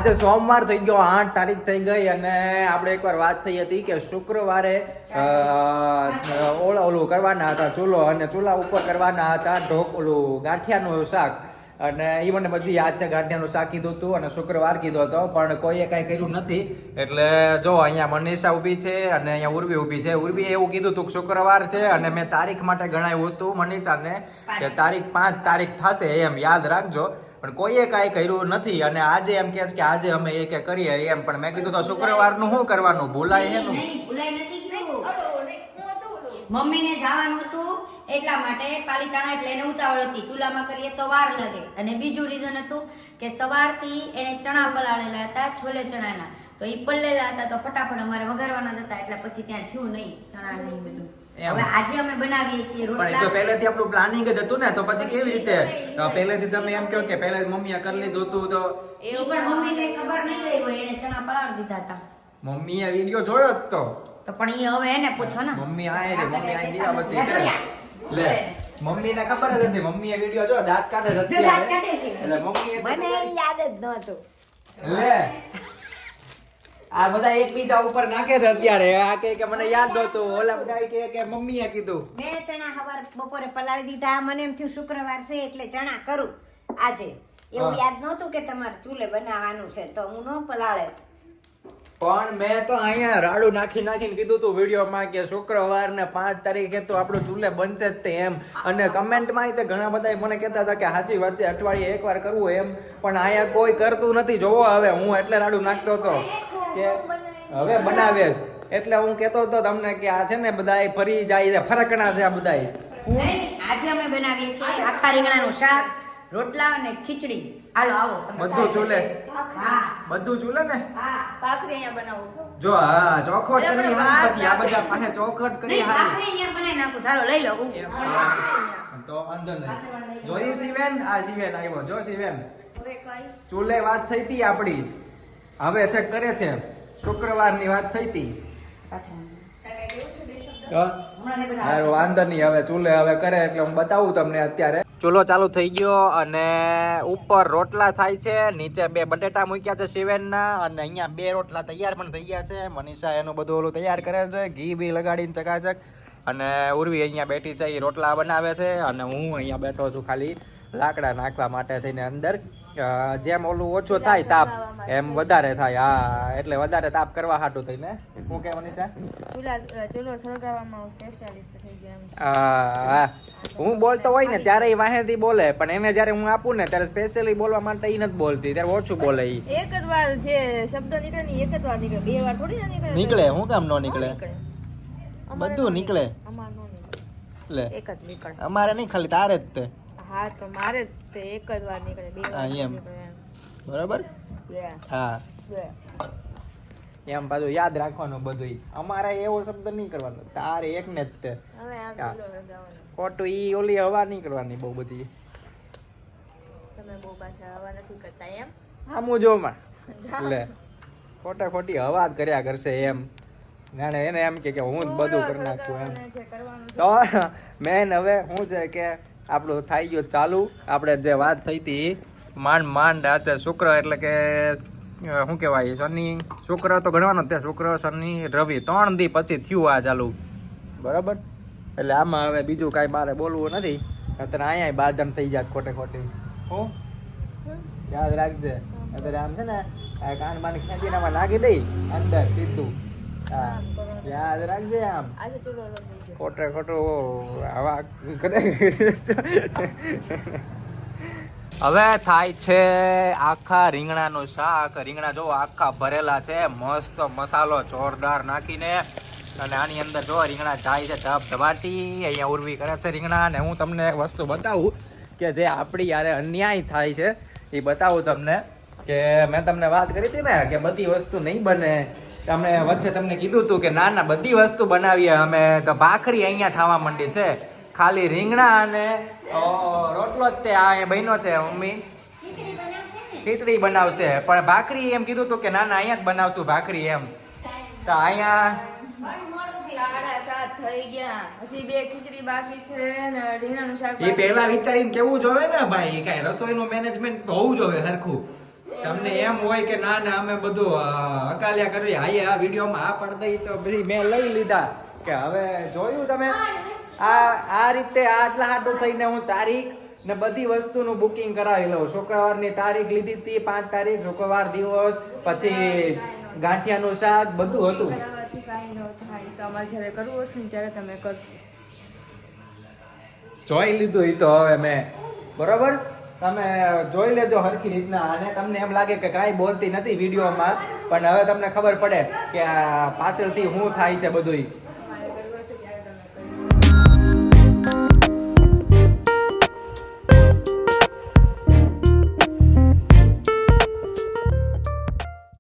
આજે સોમવાર થઈ ગયો, 8 તારીખ થઈ ગઈ અને આપણે એકવાર વાત થઈ હતી કે શુક્રવારે ઓલું કરવાના હતા ચૂલો, અને ચૂલા ઉપર કરવાના હતા ઓલું ગાંઠિયાનું શાક. અને એ મને પછી યાદ છે, ગાંઠિયાનું શાક કીધું હતું અને શુક્રવાર કીધો હતો, પણ કોઈએ કાંઈ કર્યું નથી. એટલે જો અહીંયા મનીષા ઊભી છે અને અહીંયા ઉર્વી ઊભી છે. ઉર્વીએ એવું કીધું હતું કે શુક્રવાર છે, અને મેં તારીખ માટે ગણાવ્યું હતું મનીષાને કે તારીખ 5 તારીખ થશે એમ, યાદ રાખજો. પણ કોઈએ કાંઈ કર્યું નથી. અને આજે એમ કહે છે કે આજે અમે એ કે કરીએ એમ, પણ મેં કીધું તો શુક્રવારનું શું કરવાનું, ભૂલાય એનું. મમ્મીને જવાનું હતું એટલા માટે પાલીતાણા, એટલે એને ઉતાવળ હતી. ચૂલામાં કરીએ તો વાર લાગે. અને બીજું રીઝન હતું કે સવારથી એને ચણા પલાળેલા હતા, છોલે ચણાના, તો એ પલ્લેલા હતા તો ફટાફટ અમારે વઘારવાના હતા, એટલે પછી ત્યાં થયું નહીં ચણા નહીં બધું. હવે આજે અમે બનાવીએ છીએ રોટલા. પણ એ તો પહેલેથી આપણું પ્લાનિંગ જ હતું ને, તો પછી કેવી રીતે પહેલેથી તમે એમ કહો કે પહેલે મમ્મીએ કરી લીધું હતું? તો એ પણ મમ્મીને ખબર નહીં રહી હોય, એને ચણા પલાળી દીધા હતા. મમ્મીએ વિડિયો જોયો જ તો પણ એ હવે એને પૂછો ને. મમ્મી આય રે, મમ્મી આય દીવાબત્તી કરે લે. મમ્મીને ખબર જ હતી, મમ્મીએ વિડિયો જો દાંત કાઢે જ અત્યારે, એટલે મમ્મીએ મને યાદ જ નહોતું લે. આ બધા એકબીજા ઉપર નાખે છે અત્યારે. આ કે મને યાદ નહોતું, ઓલા બધા કે મમ્મીએ કીધું. મેં ચણા સવાર બપોરે પલાળી દીધા. મને એમ થયું શુક્રવાર છે એટલે ચણા કરું આજે. એવું યાદ નહોતું કે તમારે ચૂલે બનાવવાનું છે, તો હું ન પલાળે. પણ મેં તો અહીંયા રાડું નાખીને કીધું તું વિડીયોમાં કે શુક્રવાર ને 5 તારીખે તો આપણું ચૂલે બનશે જ તે એમ. અને કમેન્ટમાં તે ઘણા બધા મને કહેતા હતા કે સાચી વાત છે, અઠવાડિયે એકવાર કરવું એમ, પણ અહીંયા કોઈ કરતું નથી. જોવો હવે હું એટલે રાડું નાખતો હતો કે હવે બનાવે જ, એટલે હું કહેતો હતો તમને કે આ છે ને બધા ફરી જાય છે, ફરકણા છે આ બધા. આજે અમે બનાવીએ છીએ આખા રીંગણાનું શાક, રોટલા અને ખીચડી. હાલો આવો. બધું ચૂલે? હા બધું ચૂલે ને? હા, ભાખરી અહીંયા બનાવું છું. જો હા, ચોખવટ કરવી હારી, પછી આ બધા પાસે ચોખવટ કરી હારી. ભાખરી અહીંયા બનાવી નાખું. ચાલો લઈ લો. તો વાંધો નહીં. જોયું શિવેન? આ શિવેન આવ્યો. જો શિવેન, ચૂલે વાત થઈ હતી આપણી, હવે છે કરે છે શુક્રવારની વાત થઈ હતી. વાંધો નહીં, હવે ચૂલે હવે કરે એટલે હું બતાવું તમને. અત્યારે ચૂલો ચાલુ થઈ ગયો અને ઉપર રોટલા થાય છે, નીચે 2 બટેટા મૂક્યા છે શિવેનના, અને અહીંયા 2 રોટલા તૈયાર પણ થઈ ગયા છે. મનીષા એનું બધું ઓલું તૈયાર કરે છે, ઘી બી લગાડીને ચકાચક. અને ઉર્વી અહીંયા બેઠી છે, એ રોટલા બનાવે છે, અને હું અહીંયા બેઠો છું ખાલી લાકડા નાખવા માટે થઈને અંદર. જેમ ઓલું ઓછો થાય તાપ એમ વધારે થાય. હા, એટલે વધારે તાપ કરવા હાટું થઈને. શું કે મનીષા? ચૂલો સળગાવવામાં સ્પેશિયાલિસ્ટ થઈ ગયા. હા, હું બોલતો હોય ને ત્યારે એ વાહેથી બોલે, પણ એને જ્યારે હું આપું ને ત્યારે સ્પેશિયલી બોલવા માટે એ નથી બોલતી, ત્યારે ઓછું બોલે. ઈ એક જ વાર જે શબ્દ નીકળે ને એક જ વાર નીકળે, 2 વાર થોડી ના નીકળે. નીકળે, હું કામ નો નીકળે? બધું નીકળે. અમાર નો નીકળે, લે એક જ નીકળે. અમારે નહીં, ખાલી તારે જ તે. હા, તો મારે તે એક જ વાર નીકળે, 2 વાર એમ નીકળે. બરાબર. હા, એમ પાછું યાદ રાખવાનું બધું. અમારે એવો શબ્દ નહીં કરવાનો, તારે એક ને જ તે. હવે આ ચૂલો સળગાવવાનો. ખોટું ઈ ઓલી હવા નહીં કરવાની બહુ બધી. તમે બહુ પાછા હવા નથી કરતા એમ? આમું જોમાં લે, ખોટી હવા જ કર્યા કરશે એમ. ના એને એમ કે હું જ બધું કરી નાખું એમ. તો મેન હવે શું છે કે આપણું થઈ ગયું ચાલુ. આપણે જે વાત થઈ હતી માંડ આજે શુક્ર, એટલે કે શું કહેવાય, શનિ શુક્ર તો ગણવાનો જ. શુક્ર શનિ રવિ 3 દી પછી થયું આ ચાલુ, બરાબર. એટલે આમાં હવે બીજું કાંઈ મારે બોલવું નથી. અત્યારે અહીંયા બાદમ થઈ જાય ખોટી. હું યાદ રાખજે. અત્યારે આમ છે ને કાન બાન ખેંચીને આમાં નાખી દઈ અંદર સીધું. હા, યાદ રાખજે. આમ આજે ચૂલો લગાવી દે. ખોટું આવા કરે. હવે થાય છે આખા રીંગણાનું શાક. રીંગણા જો આખા ભરેલા છે, મસ્ત મસાલો જોરદાર નાખીને. અને આની અંદર જો રીંગણા જાય છે ધબધબાટી. અહીંયા ઉર્વી કરે છે રીંગણા. અને હું તમને વસ્તુ બતાવું કે જે આપણી યારે અન્યાય થાય છે એ બતાવું તમને. કે મેં તમને વાત કરી હતી ને કે બધી વસ્તુ નહીં બને. અમે વચ્ચે તમને કીધું હતું કે ના બધી વસ્તુ બનાવીએ અમે. તો ભાખરી અહીંયા થવા માંડી છે, ખાલી રીંગણા અને રોટલો જ તે આ બન્યો છે. મમ્મી ખીચડી બનાવશે, પણ ભાખરી એમ કીધું હતું કે ના અહીંયા જ બનાવશું ભાખરી એમ. તો અહીંયા 7:30 થઈ ગયા, હજી 2 ખીચડી બાકી છે અને રીંગણાનું શાક. એ પહેલા વિચારીને કેવું જોવે ને ભાઈ, કઈ રસોઈનું મેનેજમેન્ટ હોવું જોવે સરખું. તમને એમ હોય કે ના ના અમે બધું અકાલ્યા કરવી હાઈએ આ વિડીયોમાં આ પડ દઈ તો પછી મેં લઈ લીધા કે હવે જોયું તમે આ રીતે આટલા હાટું થઈને હું તારીખ ને બધી વસ્તુનું બુકિંગ કરાવી લઉં. શુક્રવારની તારીખ લીધી હતી 5 તારીખ શુક્રવાર દિવસ, પછી ગાંઠિયાનું શાક બધું હતું. કરાવવાથી કાંઈ ન થાય તો અમારે જ્યારે કરવું હશે ને ત્યારે તમે કરશો. જોઈ લીધું ઈ તો હવે મેં બરોબર. તમે જોઈ લેજો હરખી રીતના અને તમને એમ લાગે કે કાંઈ બોલતી નથી વિડીયોમાં, પણ હવે તમને ખબર પડે કે આ પાછળથી શું થાય છે બધુંય.